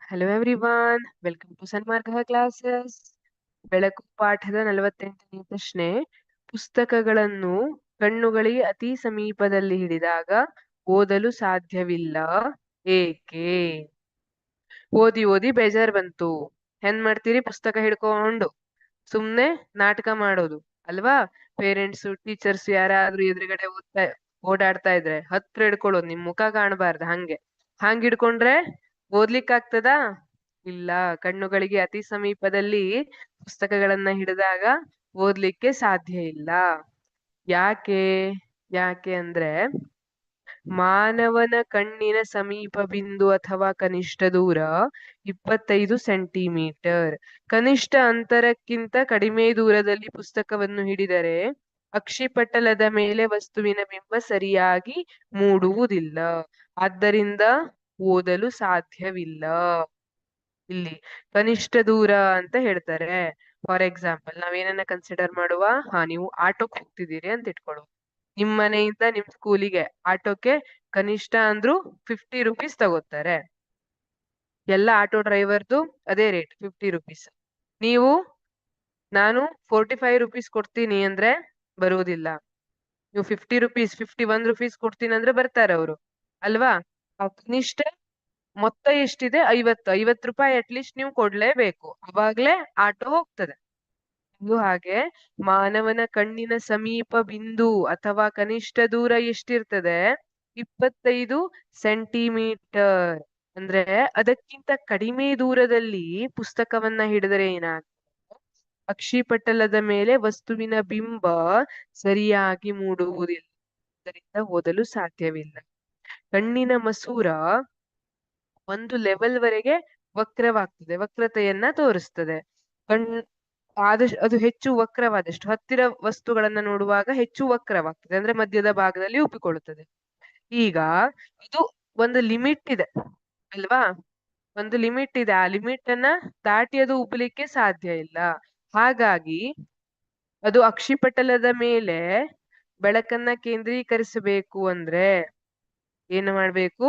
Hello everyone, welcome to Sanmarga classes. ಬೆಳಕು ಪಾಠದ 48ನೇ ಪ್ರಶ್ನೆ. ಪುಸ್ತಕಗಳನ್ನು ಕಣ್ಣುಗಳಿಗೆ ಅತಿ ಸಮೀಪದಲ್ಲಿ ಹಿಡಿದಾಗ ಓದಲು ಸಾಧ್ಯವಿಲ್ಲ, ಏಕೆ? ಓದಿ ಓದಿ ಬೇಜಾರ್ ಬಂತು. ಹೆಂಗ್ ಮಾಡ್ತೀರಿ? ಪುಸ್ತಕ ಹಿಡ್ಕೊಂಡು ಸುಮ್ನೆ ನಾಟಕ ಮಾಡೋದು ಅಲ್ವಾ? ಪೇರೆಂಟ್ಸ್ ಟೀಚರ್ಸ್ ಯಾರಾದ್ರೂ ಎದುರುಗಡೆ ಓಡಾಡ್ತಾ ಇದ್ರೆ ಹತ್ರ ಹಿಡ್ಕೊಳ್ಳೋದು, ನಿಮ್ ಮುಖ ಕಾಣಬಾರ್ದು. ಹಂಗ್ ಹಿಡ್ಕೊಂಡ್ರೆ ಓದ್ಲಿಕ್ ಆಗ್ತದಾ? ಇಲ್ಲ. ಕಣ್ಣುಗಳಿಗೆ ಅತಿ ಸಮೀಪದಲ್ಲಿ ಪುಸ್ತಕಗಳನ್ನ ಹಿಡಿದಾಗ ಓದ್ಲಿಕ್ಕೆ ಸಾಧ್ಯ ಇಲ್ಲ. ಯಾಕೆ? ಯಾಕೆ ಅಂದ್ರೆ ಮಾನವನ ಕಣ್ಣಿನ ಸಮೀಪ ಬಿಂದು ಅಥವಾ ಕನಿಷ್ಠ ದೂರ 25 ಸೆಂಟಿಮೀಟರ್. ಕನಿಷ್ಠ ಅಂತರಕ್ಕಿಂತ ಕಡಿಮೆ ದೂರದಲ್ಲಿ ಪುಸ್ತಕವನ್ನು ಹಿಡಿದರೆ ಅಕ್ಷಿಪಟಲದ ಮೇಲೆ ವಸ್ತುವಿನ ಬಿಂಬ ಸರಿಯಾಗಿ ಮೂಡುವುದಿಲ್ಲ, ಆದ್ದರಿಂದ ಓದಲು ಸಾಧ್ಯವಿಲ್ಲ. ಇಲ್ಲಿ ಕನಿಷ್ಠ ದೂರ ಅಂತ ಹೇಳ್ತಾರೆ. ಫಾರ್ ಎಕ್ಸಾಂಪಲ್, ನಾವೇನನ್ನ ಕನ್ಸಿಡರ್ ಮಾಡುವ? ನೀವು ಆಟೋಕ್ ಹೋಗ್ತಿದ್ದೀರಿ ಅಂತ ಇಟ್ಕೊಳ್ಳುವ. ನಿಮ್ ಮನೆಯಿಂದ ನಿಮ್ ಸ್ಕೂಲಿಗೆ ಆಟೋಕ್ಕೆ ಕನಿಷ್ಠ ಅಂದ್ರೂ 50 ರುಪೀಸ್ ತಗೋತಾರೆ. ಎಲ್ಲ ಆಟೋ ಡ್ರೈವರ್ದು ಅದೇ ರೇಟ್, 50 ರುಪೀಸ್. ನಾನು 45 ರುಪೀಸ್ ಕೊಡ್ತೀನಿ ಅಂದ್ರೆ ಬರುವುದಿಲ್ಲ. ನೀವು 50 ರುಪೀಸ್ 51 ರುಪೀಸ್ ಕೊಡ್ತೀನಿ ಅಂದ್ರೆ ಬರ್ತಾರೆ ಅವರು, ಅಲ್ವಾ? ಕನಿಷ್ಠ ಮೊತ್ತ ಎಷ್ಟಿದೆ? 50 ರೂಪಾಯಿ ಅಟ್ಲೀಸ್ಟ್ ನೀವು ಕೊಡ್ಲೇಬೇಕು, ಅವಾಗ್ಲೇ ಆಟೋ ಹೋಗ್ತದೆ. ಹಾಗೆ ಮಾನವನ ಕಣ್ಣಿನ ಸಮೀಪ ಬಿಂದು ಅಥವಾ ಕನಿಷ್ಠ ದೂರ ಎಷ್ಟಿರ್ತದೆ? 25 ಸೆಂಟಿಮೀಟರ್. ಅಂದ್ರೆ ಅದಕ್ಕಿಂತ ಕಡಿಮೆ ದೂರದಲ್ಲಿ ಪುಸ್ತಕವನ್ನ ಹಿಡಿದರೆ ಏನಾಗ್ತದೆ? ಅಕ್ಷಿಪಟಲದ ಮೇಲೆ ವಸ್ತುವಿನ ಬಿಂಬ ಸರಿಯಾಗಿ ಮೂಡುವುದಿಲ್ಲ, ಅದರಿಂದ ಓದಲು ಸಾಧ್ಯವಿಲ್ಲ. ಕಣ್ಣಿನ ಮಸೂರ ಒಂದು ಲೆವೆಲ್ ವರೆಗೆ ವಕ್ರವಾಗ್ತದೆ, ವಕ್ರತೆಯನ್ನ ತೋರಿಸ್ತದೆ. ಆದಷ್ಟು ಅದು ಹೆಚ್ಚು ವಕ್ರವಾದಷ್ಟು ಹತ್ತಿರ ವಸ್ತುಗಳನ್ನ ನೋಡುವಾಗ ಹೆಚ್ಚು ವಕ್ರವಾಗ್ತದೆ, ಅಂದ್ರೆ ಮಧ್ಯದ ಭಾಗದಲ್ಲಿ ಉಬ್ಬಿಕೊಳ್ಳುತ್ತದೆ. ಈಗ ಇದು ಒಂದು ಲಿಮಿಟ್ ಇದೆ ಅಲ್ವಾ? ಒಂದು ಲಿಮಿಟ್ ಇದೆ, ಆ ಲಿಮಿಟ್ ಅನ್ನ ದಾಟಿ ಅದು ಉಬ್ಬಲಿಕ್ಕೆ ಸಾಧ್ಯ ಇಲ್ಲ. ಹಾಗಾಗಿ ಅದು ಅಕ್ಷಿಪಟಲದ ಮೇಲೆ ಬೆಳಕನ್ನ ಕೇಂದ್ರೀಕರಿಸಬೇಕು ಅಂದ್ರೆ ಏನು ಮಾಡ್ಬೇಕು?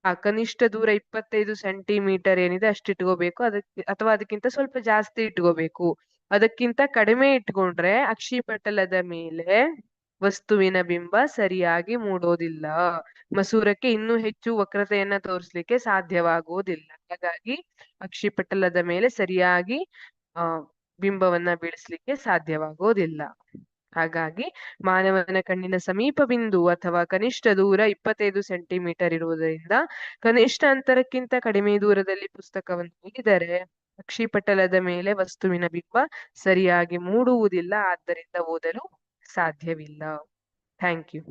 ಆ ಕನಿಷ್ಠ ದೂರ 25 ಸೆಂಟಿಮೀಟರ್ ಏನಿದೆ ಅಷ್ಟಿಟ್ಕೋಬೇಕು, ಅಥವಾ ಅದಕ್ಕಿಂತ ಸ್ವಲ್ಪ ಜಾಸ್ತಿ ಇಟ್ಕೋಬೇಕು. ಅದಕ್ಕಿಂತ ಕಡಿಮೆ ಇಟ್ಕೊಂಡ್ರೆ ಅಕ್ಷಿಪಟಲದ ಮೇಲೆ ವಸ್ತುವಿನ ಬಿಂಬ ಸರಿಯಾಗಿ ಮೂಡೋದಿಲ್ಲ, ಮಸೂರಕ್ಕೆ ಇನ್ನೂ ಹೆಚ್ಚು ವಕ್ರತೆಯನ್ನ ತೋರಿಸ್ಲಿಕ್ಕೆ ಸಾಧ್ಯವಾಗುವುದಿಲ್ಲ. ಹಾಗಾಗಿ ಅಕ್ಷಿಪಟಲದ ಮೇಲೆ ಸರಿಯಾಗಿ ಬಿಂಬವನ್ನ ಬೀಳಿಸ್ಲಿಕ್ಕೆ ಸಾಧ್ಯವಾಗೋದಿಲ್ಲ. ಹಾಗಾಗಿ ಮಾನವನ ಕಣ್ಣಿನ ಸಮೀಪ ಬಿಂದು ಅಥವಾ ಕನಿಷ್ಠ ದೂರ 25 ಸೆಂಟಿಮೀಟರ್ ಇರುವುದರಿಂದ ಕನಿಷ್ಠ ಅಂತರಕ್ಕಿಂತ ಕಡಿಮೆ ದೂರದಲ್ಲಿ ಪುಸ್ತಕವನ್ನು ಹಿಡಿದರೆ ಅಕ್ಷಿಪಟಲದ ಮೇಲೆ ವಸ್ತುವಿನ ಬಿಂಬ ಸರಿಯಾಗಿ ಮೂಡುವುದಿಲ್ಲ, ಆದ್ದರಿಂದ ಓದಲು ಸಾಧ್ಯವಿಲ್ಲ. Thank you.